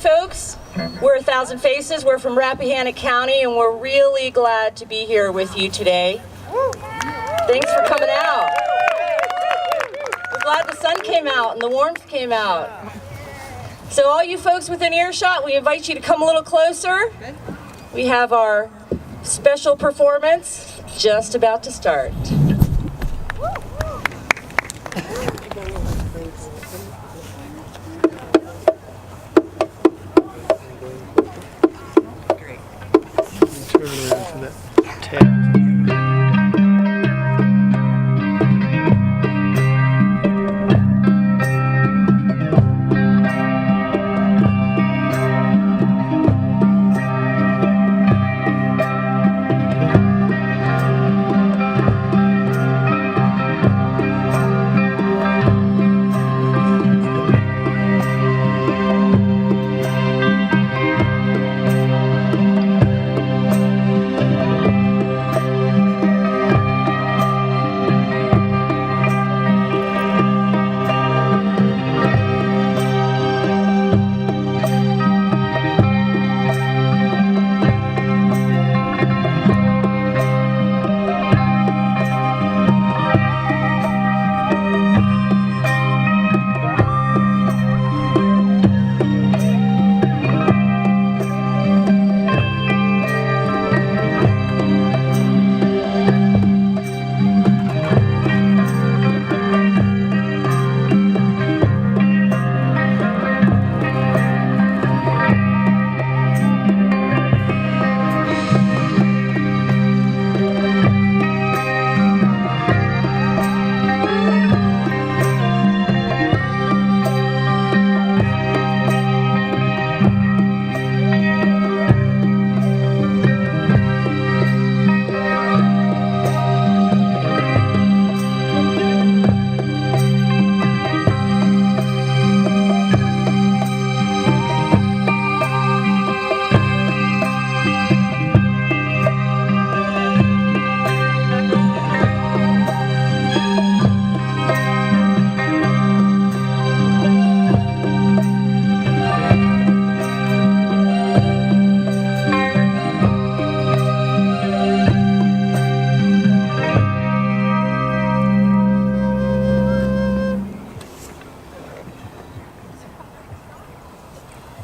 folks. We're 1,000 Faces. We're from Rappahannock County, and we're really glad to be here with you today. Thanks for coming out. We're glad the sun came out and the warmth came out. So all you folks within earshot, we invite you to come a little closer. We have our special performance just about to start.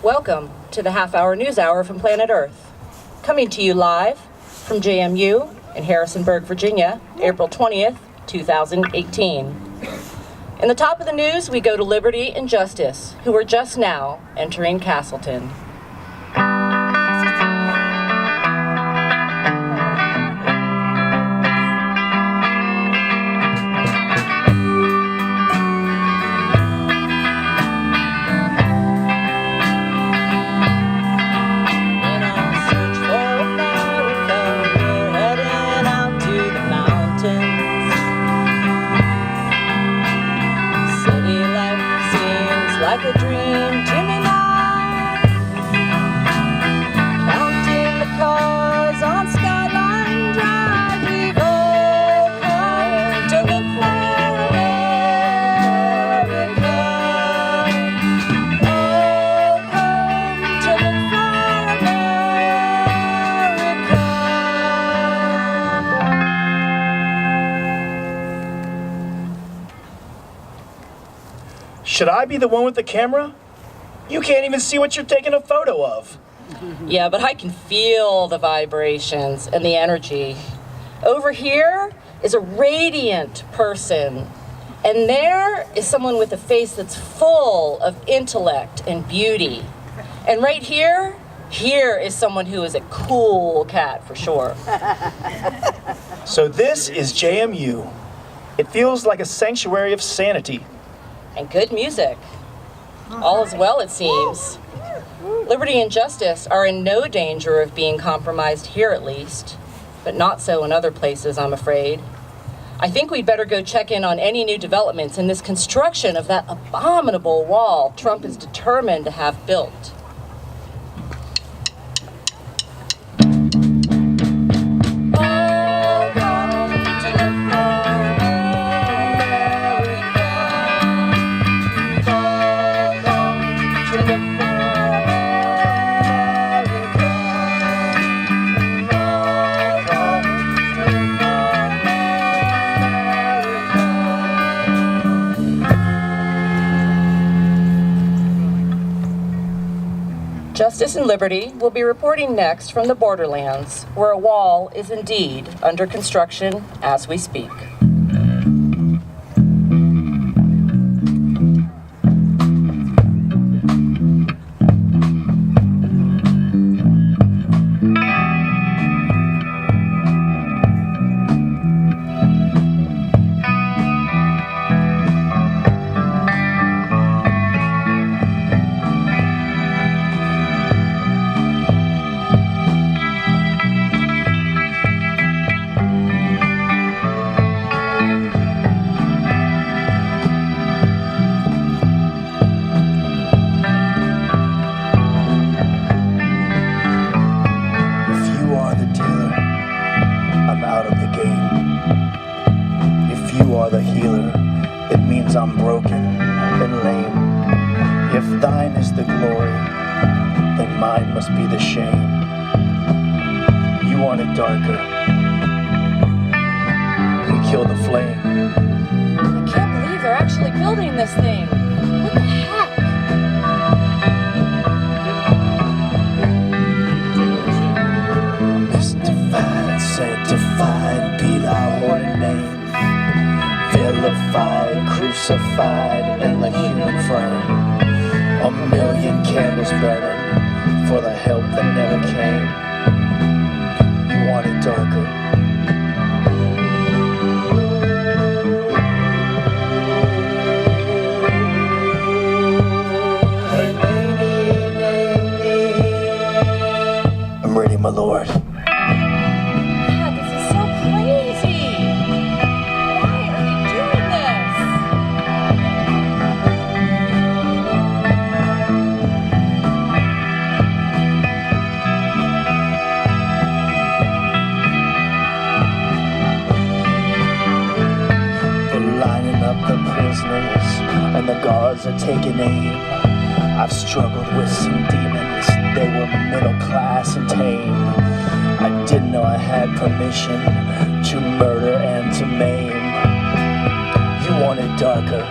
Welcome to the half-hour news hour from Planet Earth. Coming to you live from JMU in Harrisonburg, Virginia, April 20th, 2018. In the top of the news, we go to Liberty and Justice, who are just now entering Castleton. Like a dream to me now. Counting the cars on Skyline Drive, we've all come to look for America. All come to look for America. Should I be the one with the camera? You can't even see what you're taking a photo of. Yeah, but I can feel the vibrations and the energy. Over here is a radiant person, and there is someone with a face that's full of intellect and beauty. And right here is someone who is a cool cat for sure. So this is JMU. It feels like a sanctuary of sanity. And good music. All is well, it seems. Liberty and Justice are in no danger of being compromised here at least, but not so in other places, I'm afraid. I think we'd better go check in on any new developments in this construction of that abominable wall Trump is determined to have built. Justice and Liberty will be reporting next from the borderlands, where a wall is indeed under construction as we speak. I'm broken and lame. If thine is the glory, then mine must be the shame. You want it darker, we kill the flame. I can't believe they're actually building this thing. What the heck? Mystified, sanctified, be thy holy name. Vilified, crucified in the human frame. A million candles burning for the help that never came. You want it darker. I'm ready, my lord. And the guards are taking aim. I've struggled with some demons, they were middle class and tame. I didn't know I had permission to murder and to maim. You want it darker,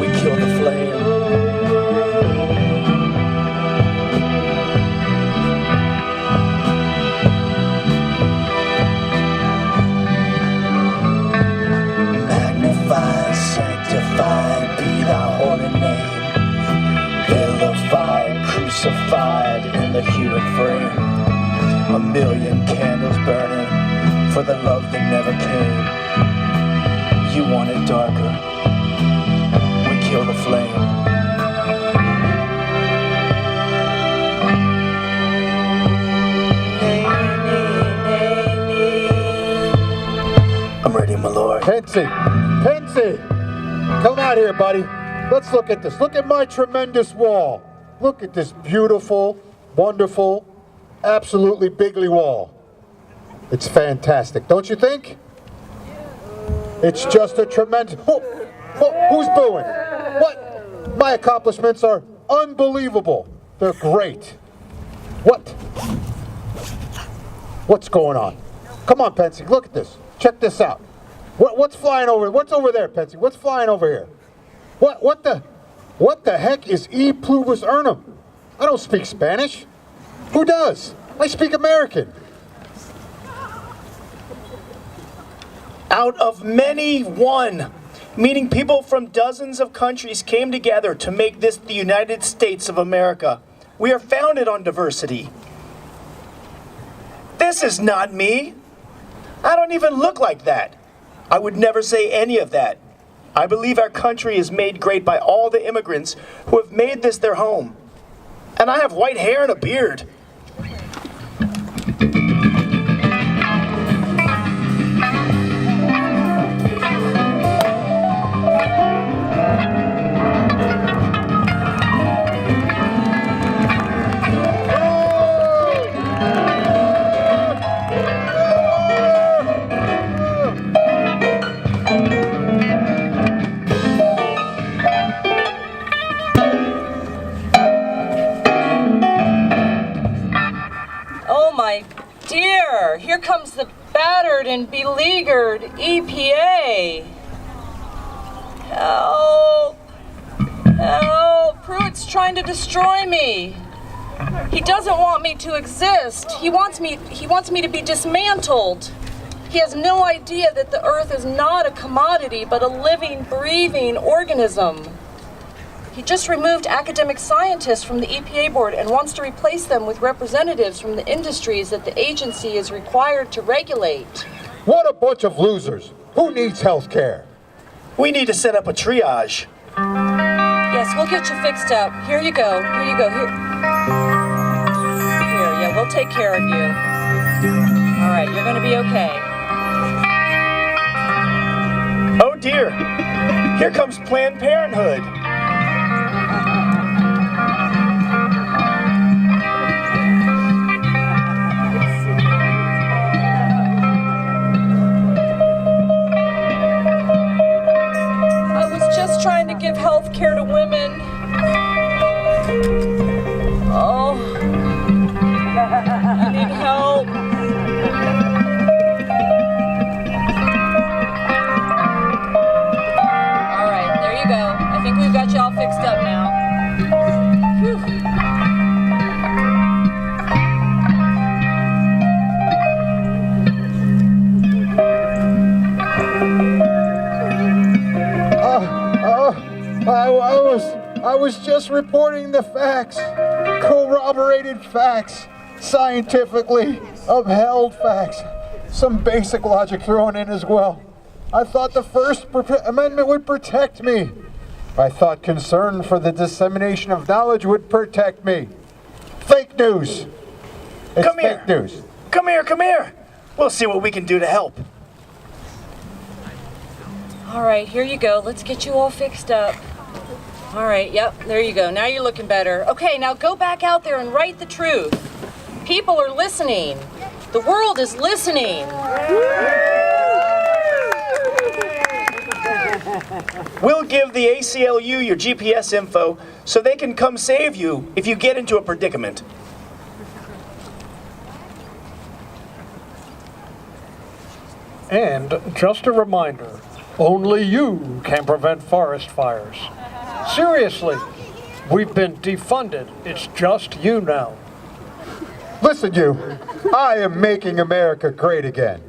we kill the flame. Sanctified be thy holy name. Vilified, crucified in the human frame. A million candles burning for the love that never came. You want it darker, we kill the flame. I'm ready, my lord. Pensy! Come out here, buddy. Let's look at this. Look at my tremendous wall. Look at this beautiful, wonderful, absolutely bigly wall. It's fantastic, don't you think? It's just a tremendous... who's booing? What? My accomplishments are unbelievable. They're great. What? What's going on? Come on, Pensy, look at this. Check this out. What's flying over? What's over there, Pensy? What's flying over here? What the heck is E pluribus unum? I don't speak Spanish. Who does? I speak American. Out of many, one, meaning people from dozens of countries came together to make this the United States of America. We are founded on diversity. This is not me. I don't even look like that. I would never say any of that. I believe our country is made great by all the immigrants who have made this their home. And I have white hair and a beard. Here comes the battered and beleaguered EPA. Help! Help! Pruitt's trying to destroy me. He doesn't want me to exist. He wants me to be dismantled. He has no idea that the earth is not a commodity, but a living, breathing organism. He just removed academic scientists from the EPA board and wants to replace them with representatives from the industries that the agency is required to regulate. What a bunch of losers. Who needs health care? We need to set up a triage. Yes, we'll get you fixed up. Here you go. Here you go. Here, yeah, we'll take care of you. All right, you're gonna be okay. Oh dear, here comes Planned Parenthood. I was just trying to give health care to women. Oh, I need help. All right, there you go. I think we've got you all fixed up now. Whew. I was just reporting the facts. Corroborated facts. Scientifically upheld facts. Some basic logic thrown in as well. I thought the First Amendment would protect me. I thought concern for the dissemination of knowledge would protect me. Fake news. It's Come here. fake news. Come here. We'll see what we can do to help. All right, here you go. Let's get you all fixed up. All right, yep, there you go. Now you're looking better. Okay, now go back out there and write the truth. People are listening. The world is listening. We'll give the ACLU your GPS info so they can come save you if you get into a predicament. And just a reminder, only you can prevent forest fires. Seriously, we've been defunded. It's just you now. Listen, you. I am making America great again.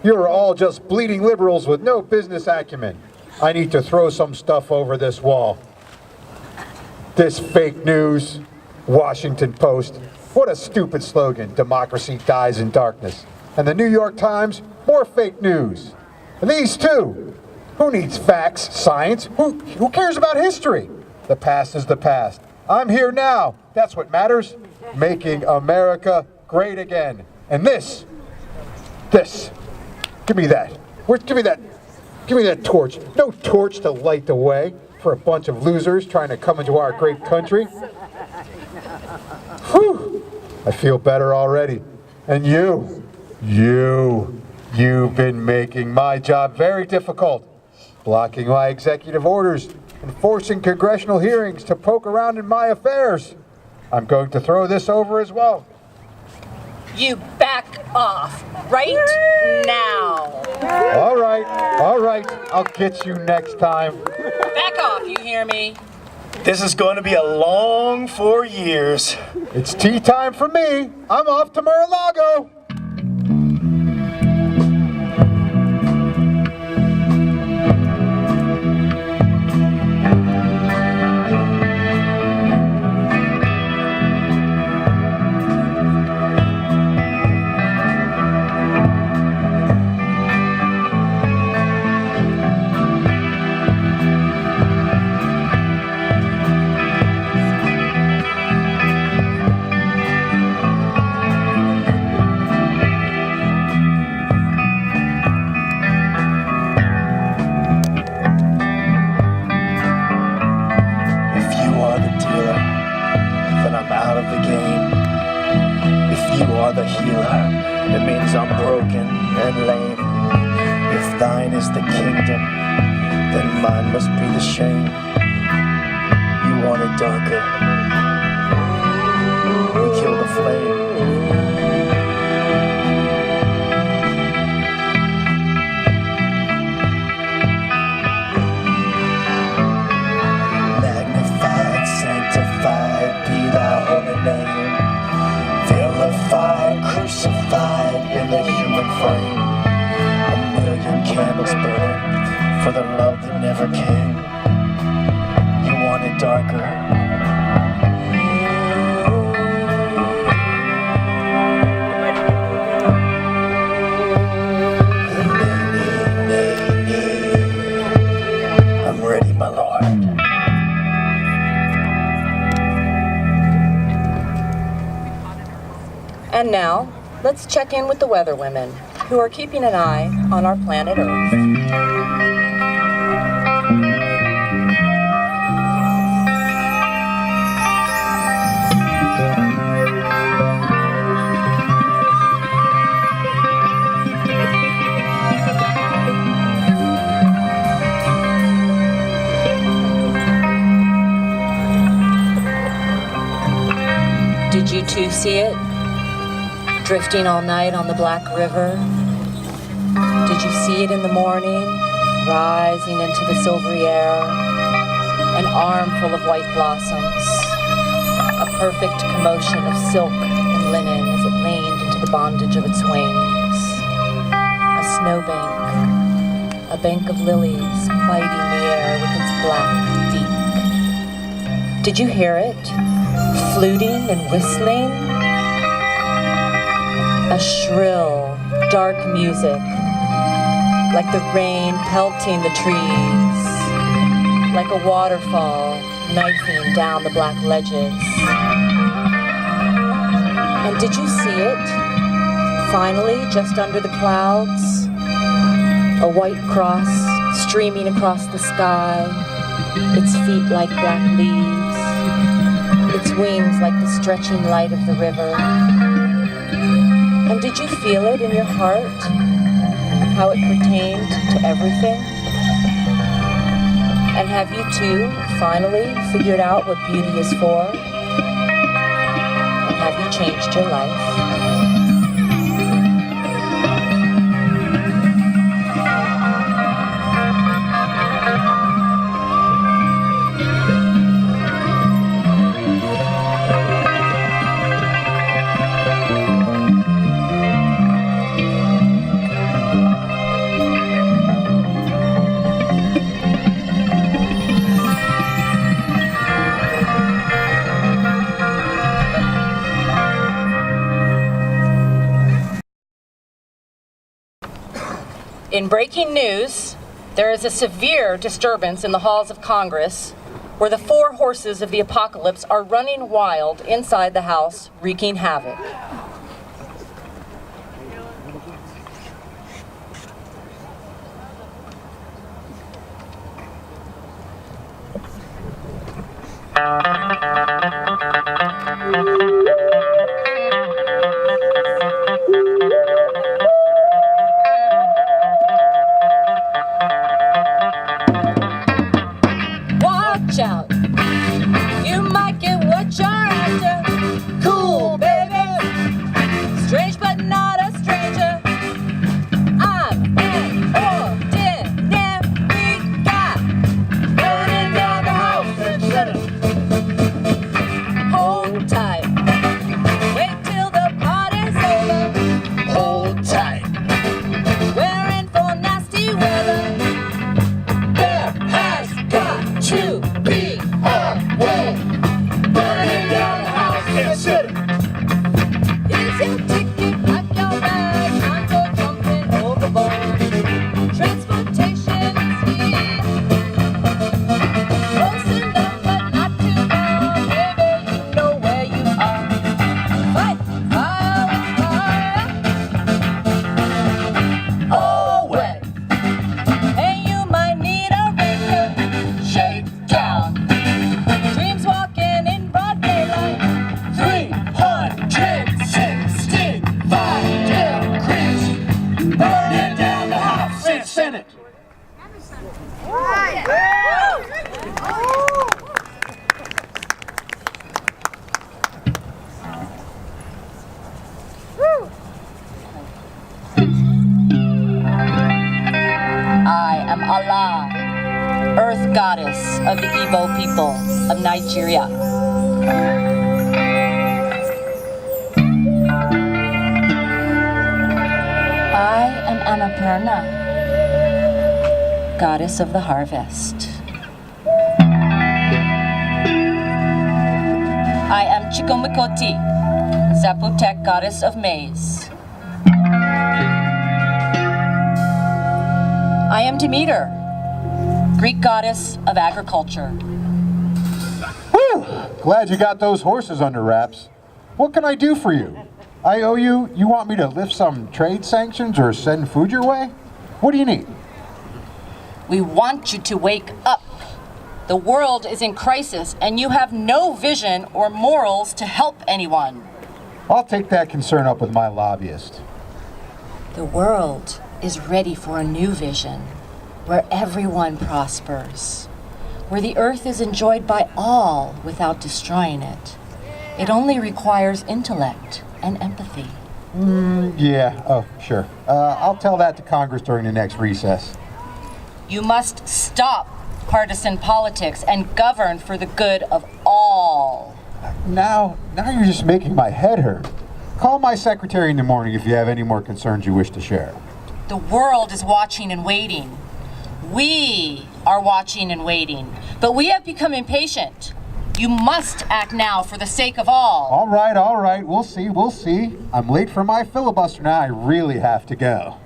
You're all just bleeding liberals with no business acumen. I need to throw some stuff over this wall. This fake news, Washington Post. What a stupid slogan, democracy dies in darkness. And the New York Times, more fake news. And these two. Who needs facts, science? Who cares about history? The past is the past. I'm here now. That's what matters. Making America great again. And this. Give me that. Give me that torch. No torch to light the way for a bunch of losers trying to come into our great country. Whew. I feel better already. And you've been making my job very difficult. Blocking my executive orders and forcing congressional hearings to poke around in my affairs. I'm going to throw this over as well. You back off right now. All right. I'll get you next time. Back off, you hear me? This is going to be a long 4 years. It's tea time for me. I'm off to Mar-a-Lago. The healer, it means I'm broken and lame. If thine is the kingdom, then mine must be the shame. You want it darker, we kill the flame. Magnified, sanctified, be thy holy name. darker. I'm ready, my lord. And now, let's check in with the weather women, who are keeping an eye on our planet Earth. Did you too see it? Drifting all night on the Black River? Did you see it in the morning, rising into the silvery air? An armful of white blossoms, a perfect commotion of silk and linen as it leaned into the bondage of its wings. A snowbank, a bank of lilies biting the air with its black beak. Did you hear it? Fluting and whistling? A shrill, dark music, like the rain pelting the trees, like a waterfall knifing down the black ledges. And did you see it? Finally, just under the clouds, a white cross streaming across the sky, its feet like black leaves, its wings like the stretching light of the river. And did you feel it in your heart, how it pertained to everything? And have you too finally figured out what beauty is for? And have you changed your life? In breaking news, there is a severe disturbance in the halls of Congress where the four horses of the apocalypse are running wild inside the House, wreaking havoc. Watch out, you might get what you're after. Cool, baby, strange but not a stranger. I'm an ordinary guy, burning down the house and hold tight, wait till the party's over. Hold tight, we're in for nasty weather. There has got to be a way, burning down the house and city. Is your ticket, pack your bag, time for jumping overboard. Transportation is here, close enough but not too far. Baby, you know where you are. Fight fire with fire. Oh, wet. Hey, you might need a ranger. Shake down. Dreams walking in broad daylight. 365 degrees. Burning down the House and Senate. I am Allah, Earth Goddess of the Igbo people of Nigeria. I am Annapurna, Goddess of the Harvest. Chikomikoti, Zapotec goddess of maize. I am Demeter, Greek goddess of agriculture. Whew! Glad you got those horses under wraps. What can I do for you? I owe you? You want me to lift some trade sanctions or send food your way? What do you need? We want you to wake up. The world is in crisis, and you have no vision or morals to help anyone. I'll take that concern up with my lobbyist. The world is ready for a new vision, where everyone prospers, where the earth is enjoyed by all without destroying it. It only requires intellect and empathy. Yeah, oh, sure. I'll tell that to Congress during the next recess. You must stop partisan politics and govern for the good of all. Now you're just making my head hurt. Call my secretary in the morning if you have any more concerns you wish to share. The world is watching and waiting. We are watching and waiting, but we have become impatient. You must act now for the sake of all. All right. We'll see. I'm late for my filibuster now. I really have to go.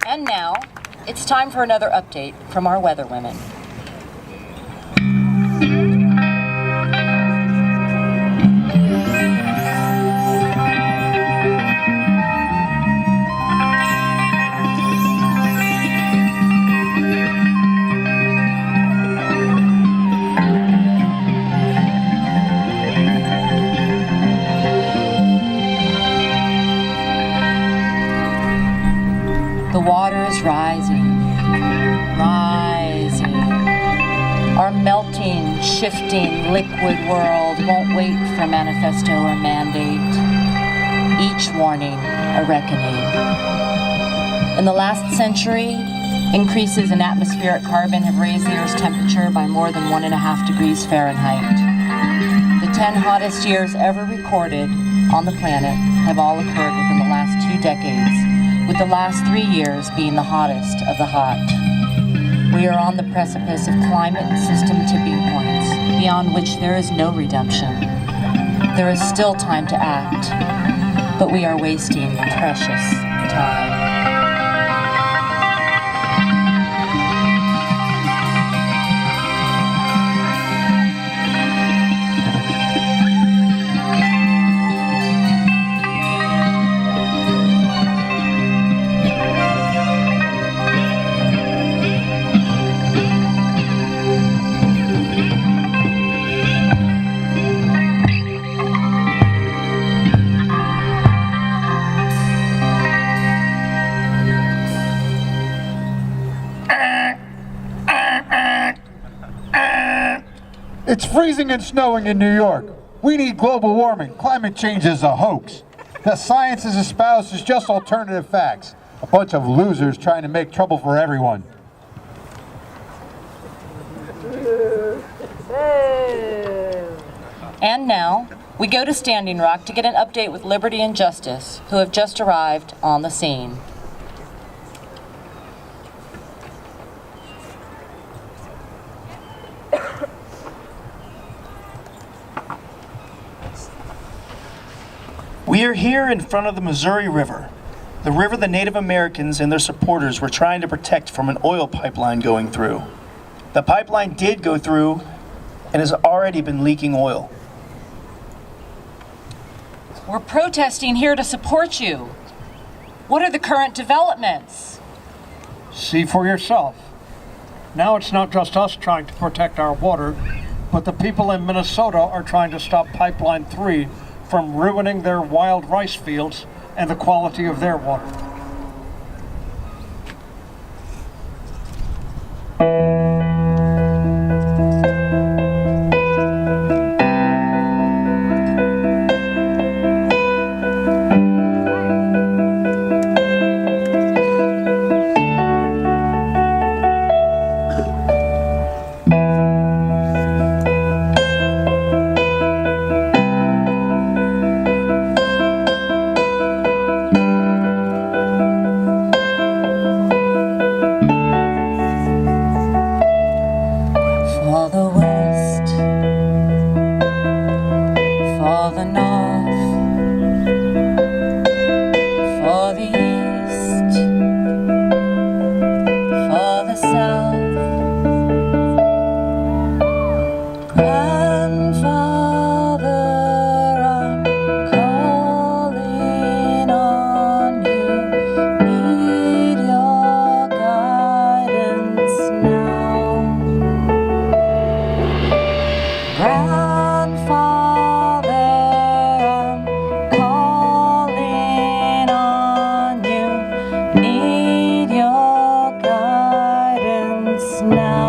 And now, it's time for another update from our weather women. The water is rising, rising. Our melting, shifting, liquid world won't wait for manifesto or mandate. Each warning, a reckoning. In the last century, increases in atmospheric carbon have raised the Earth's temperature by more than 1.5 degrees Fahrenheit. The 10 hottest years ever recorded on the planet have all occurred within the last 2 decades, with the last 3 years being the hottest of the hot. We are on the precipice of climate and system tipping points, beyond which there is no redemption. There is still time to act, but we are wasting precious time. It's freezing and snowing in New York. We need global warming. Climate change is a hoax. The science is espoused is just alternative facts. A bunch of losers trying to make trouble for everyone. And now, we go to Standing Rock to get an update with Liberty and Justice, who have just arrived on the scene. We are here in front of the Missouri River, the river the Native Americans and their supporters were trying to protect from an oil pipeline going through. The pipeline did go through and has already been leaking oil. We're protesting here to support you. What are the current developments? See for yourself. Now it's not just us trying to protect our water, but the people in Minnesota are trying to stop Pipeline 3 from ruining their wild rice fields and the quality of their water. For the West, for the North, for the East, for the South. Grandfather, I'm calling on you. Need your guidance now. Grandfather, I'm calling on you. Need your guidance now.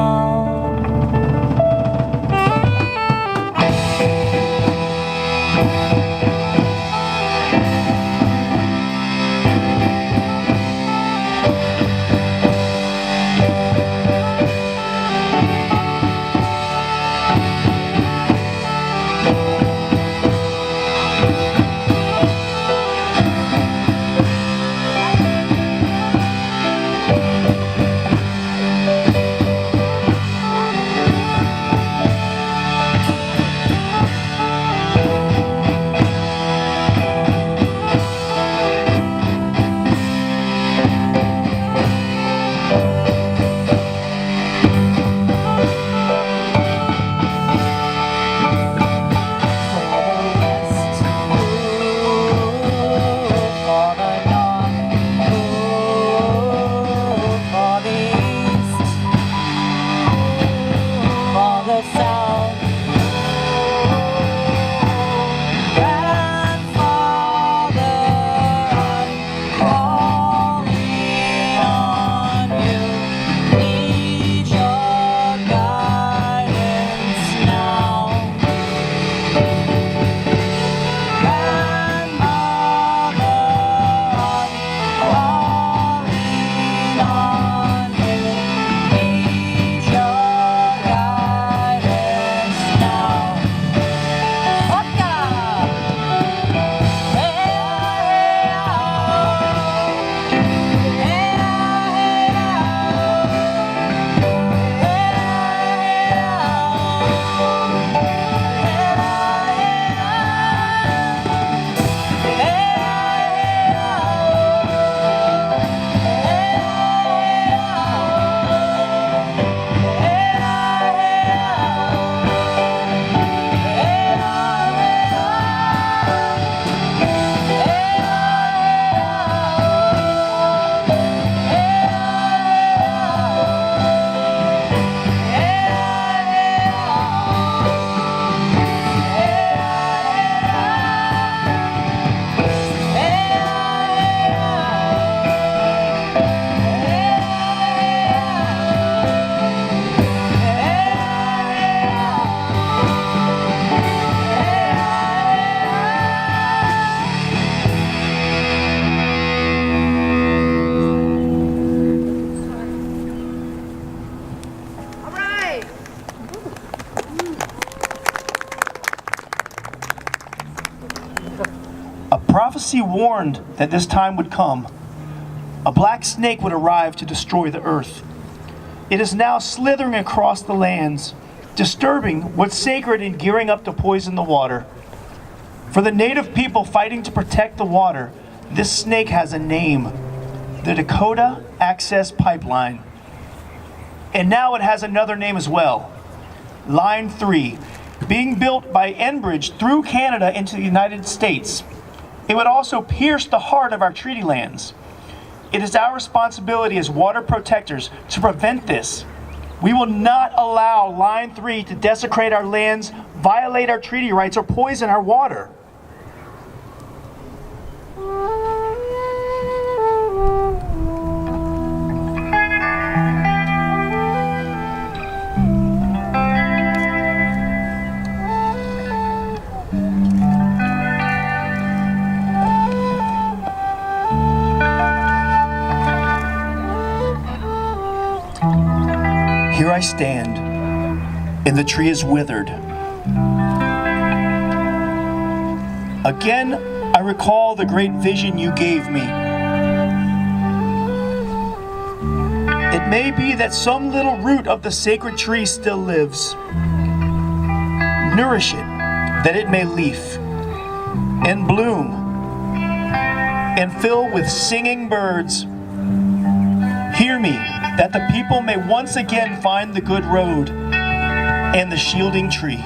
prophecy warned that this time would come. A black snake would arrive to destroy the earth. It is now slithering across the lands, disturbing what's sacred and gearing up to poison the water. For the native people fighting to protect the water, this snake has a name: the Dakota Access Pipeline. And now it has another name as well: Line 3, being built by Enbridge through Canada into the United States. It would also pierce the heart of our treaty lands. It is our responsibility as water protectors to prevent this. We will not allow Line 3 to desecrate our lands, violate our treaty rights, or poison our water. Here I stand, and the tree is withered. Again, I recall the great vision you gave me. It may be that some little root of the sacred tree still lives. Nourish it, that it may leaf and bloom and fill with singing birds. Hear me, that the people may once again find the good road and the shielding tree.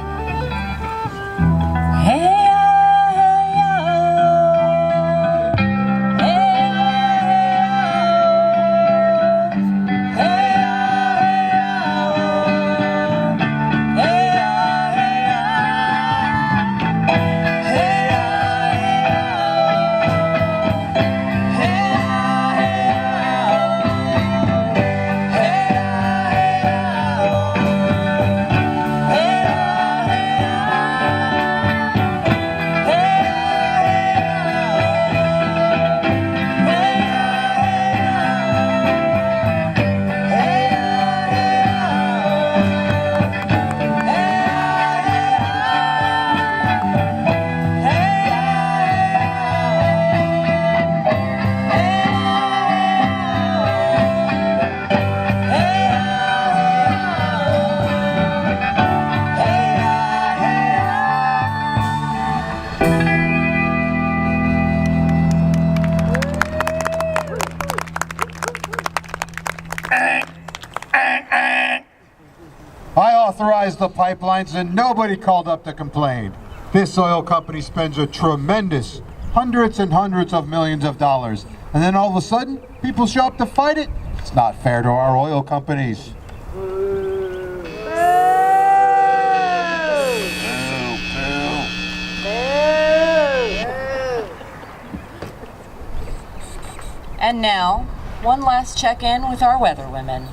I authorized the pipelines and nobody called up to complain. This oil company spends a tremendous hundreds and hundreds of millions of dollars. And then all of a sudden, people show up to fight it? It's not fair to our oil companies. And now, one last check-in with our weather women.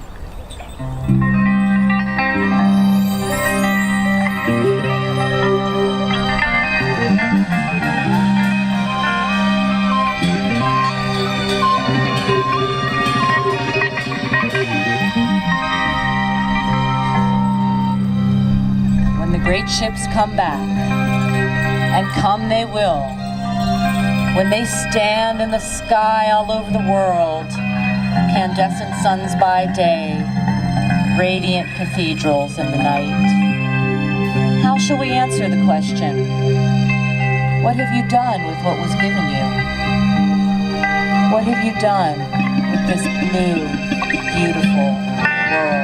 When the great ships come back, and come they will, when they stand in the sky all over the world, incandescent suns by day, radiant cathedrals in the night, how shall we answer the question, what have you done with what was given you? What have you done with this blue, beautiful world?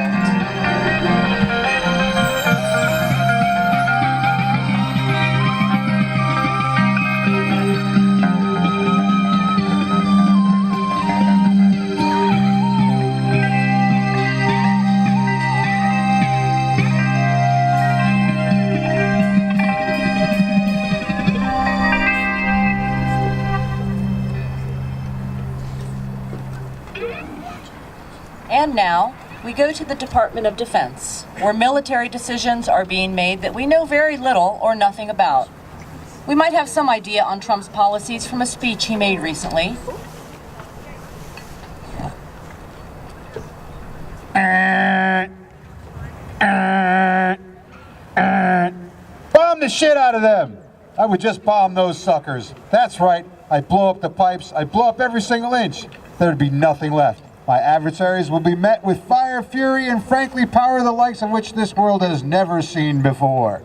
And now, we go to the Department of Defense, where military decisions are being made that we know very little or nothing about. We might have some idea on Trump's policies from a speech he made recently. Bomb the shit out of them! I would just bomb those suckers. That's right, I'd blow up the pipes, I'd blow up every single inch. There'd be nothing left. My adversaries would be met with fire, fury, and frankly power the likes of which this world has never seen before.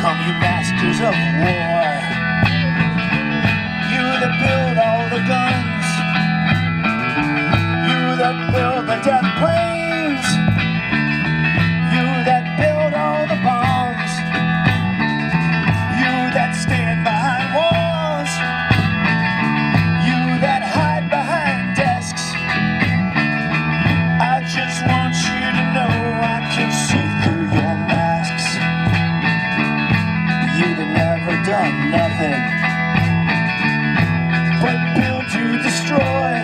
Come, you masters of war, you that build all the guns, you that build the death planes, you that build all the bombs, you that stand behind walls, you that hide behind desks. I just want you to know I can see through your masks. You that never done nothing but build to destroy.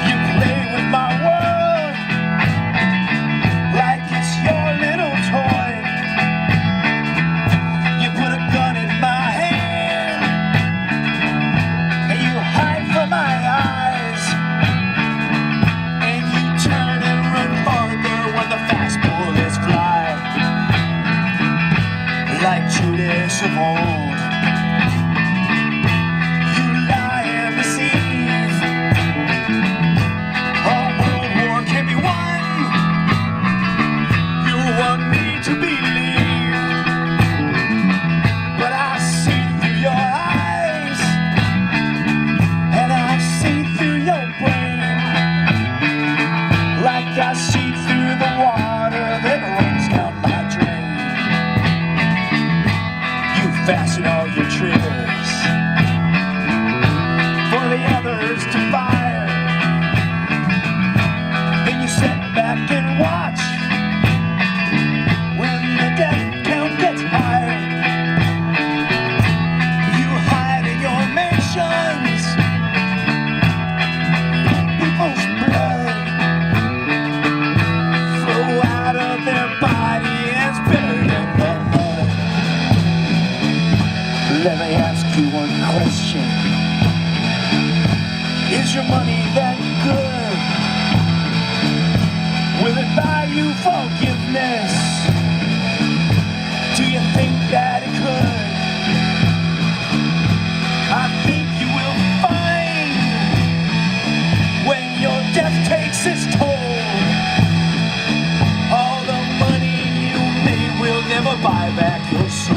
You play with my world like it's your little toy. You put a gun in my hand and you hide from my eyes, and you turn and run farther when the fast bullets fly. Like Judas of old, you lie and deceive. A world war can be won. You want me to believe, but I see through your eyes, and I see through your brain, like I see through the water that runs down my drain. Fasten all your triggers for the others to fire. Then you sit back and watch when the death count gets higher. You hide in your mansions, people's blood flow out of their body and it's buried in the mud. Let me ask you one question. Is your money that good? Will it buy you forgiveness? Do you think that it could? I think you will find when your death takes its toll, all the money you made will never buy back your soul.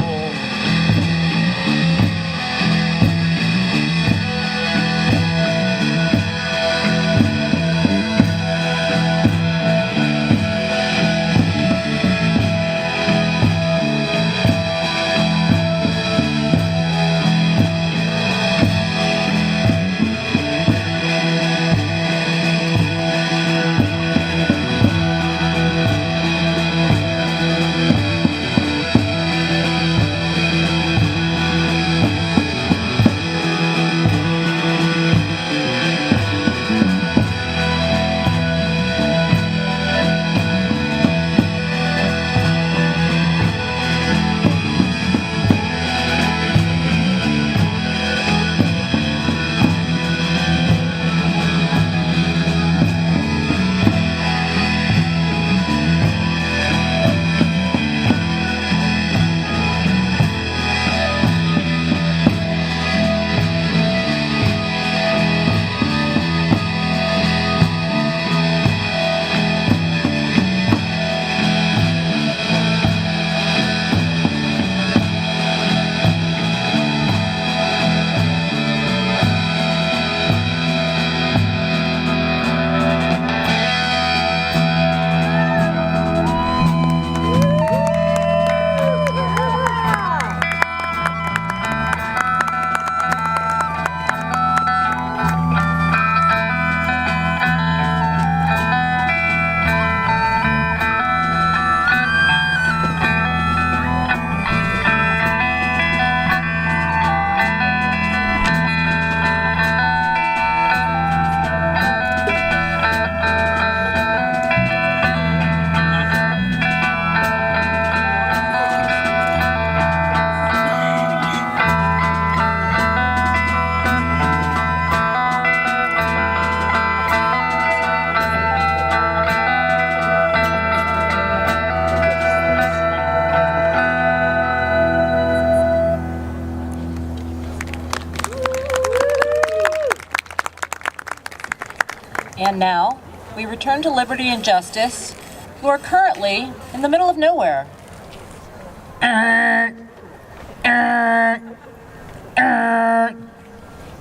And now, we return to liberty and justice, who are currently in the middle of nowhere.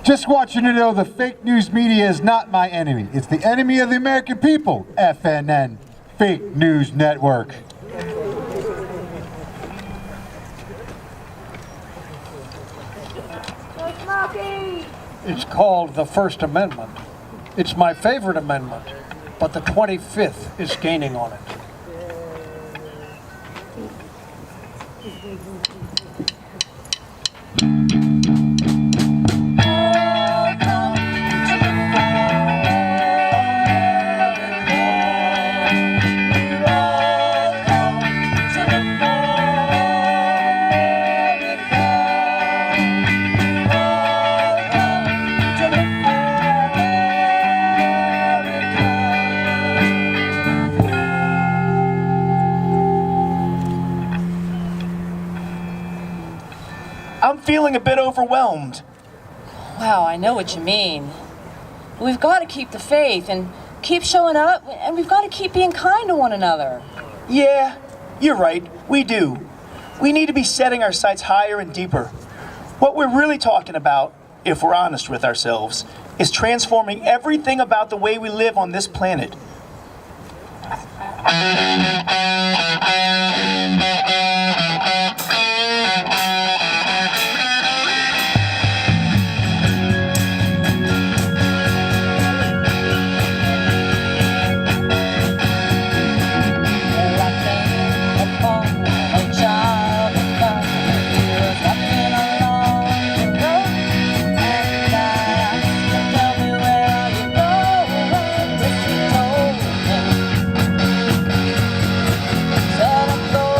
Just want you to know the fake news media is not my enemy. It's the enemy of the American people, FNN, Fake News Network. It's called the First Amendment. It's my favorite amendment, but the 25th is gaining on it. I'm feeling a bit overwhelmed. Wow, I know what you mean. We've got to keep the faith and keep showing up, and we've got to keep being kind to one another. Yeah, you're right, we do. We need to be setting our sights higher and deeper. What we're really talking about, if we're honest with ourselves, is transforming everything about the way we live on this planet. Let 'em go.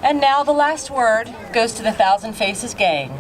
And now the last word goes to the Thousand Faces gang.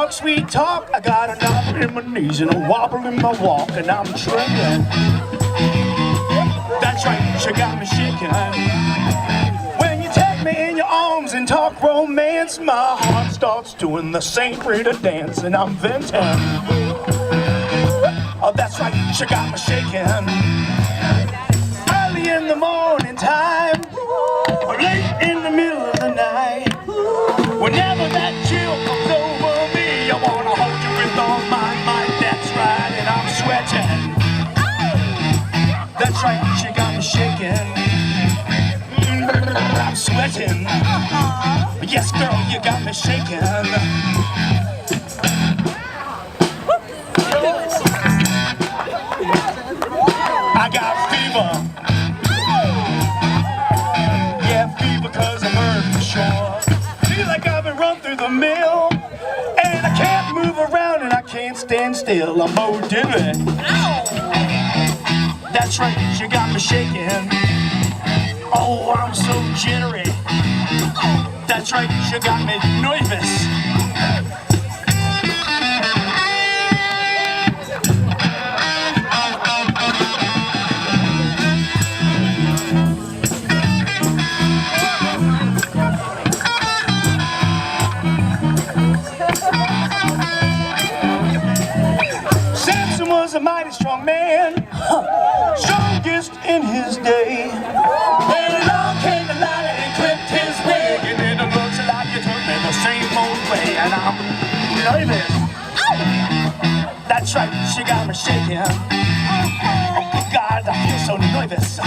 Sweet talk, I got a knot in my knees and a wobble in my walk, and I'm trembling. That's right, you got me shaking. When you take me in your arms and talk romance, my heart starts doing the St. Rita dance, and I'm venting. Oh, that's right, you got me shaking. Early in the morning time, or late in the middle of the night, whenever that chill comes over me, I wanna hold you with all my might, that's right. me shaking. I'm sweating. Yes, girl, you got me shaking. I got fever. Yeah, fever cause I'm hurt for sure. Feel like I've been run through the mill. And I can't move around and I can't stand still. I'm Bo Diddley. That's right, you got me shaking. Oh, I'm so jittery. That's right, you got me nervous. Samson was a mighty strong man, strongest in his day. And along came Delilah and clipped his wig, and then it looks like you took me the same old way. And I'm nervous. That's right, she got me shaking. Oh good God, I feel so nervous.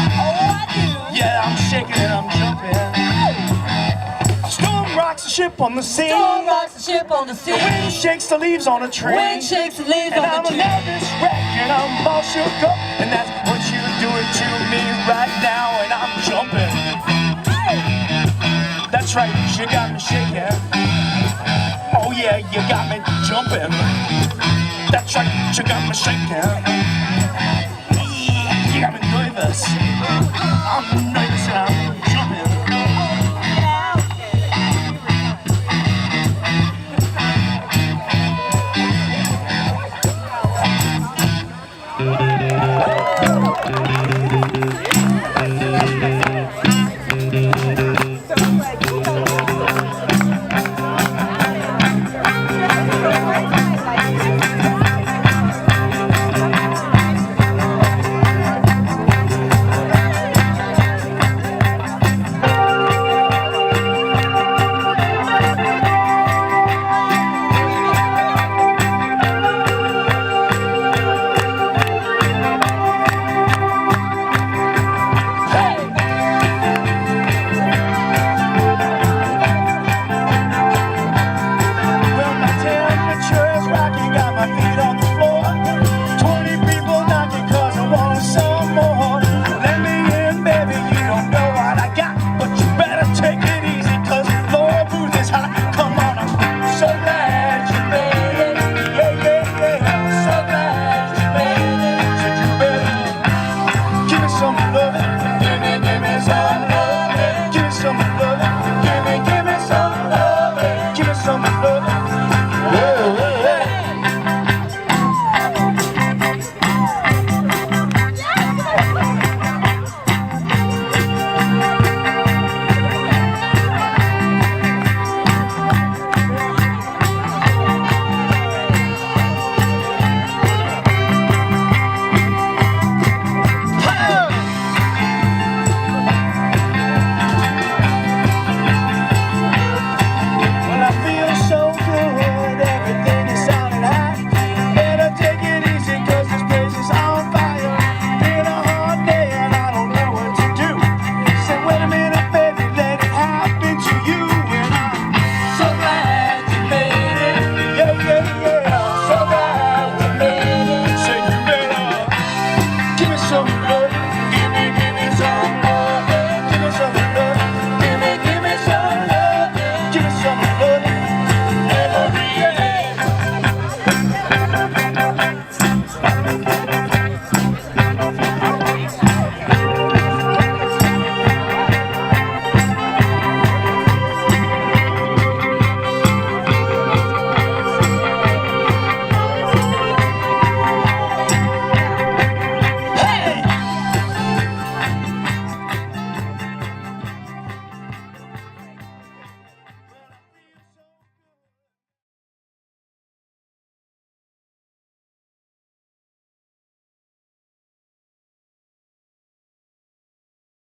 Yeah, I'm shaking and I'm jumping. Storm rocks the ship on the sea. Storm rocks the ship on the sea. The wind shakes the leaves on a tree. Wind shakes the leaves And on I'm the a tree. nervous wreck and I'm all shook up. And that's what you're doing to me right now. And I'm jumping. That's right, you got me shaking. Oh yeah, you got me jumping. That's right, you got me shaking.